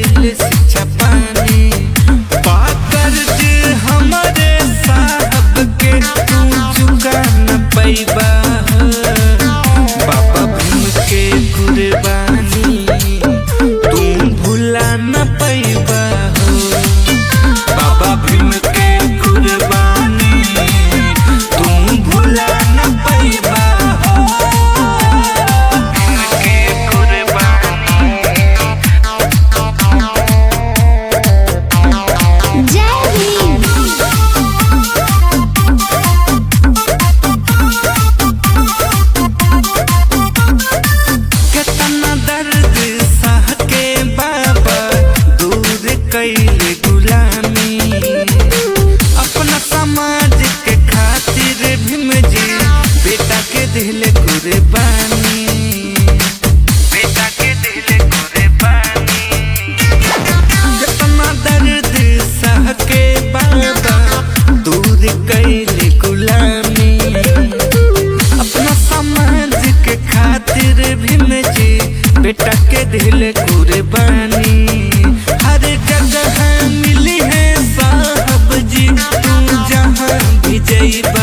दिल शिक्षा पानी पाकर हमारे साहब के तू चुका न पैबा बाबा भीम के कुर्बानी तुम भुला न पैबा बाबा भीम के कुर्बानी तुम भुला न पैबा कैले गुलामी अपना समाज के खातिर भीम जी बेटा के दिल कुर्बानी बेटा के दिल कुर्बानी कितना दर्द सह के बाबा दूर कैले गुलामी अपना समाज के खातिर भीम जी बेटा के दिल कुर्बानी हर जगह मिली है साहब जी तू जहाँ भी जइबा।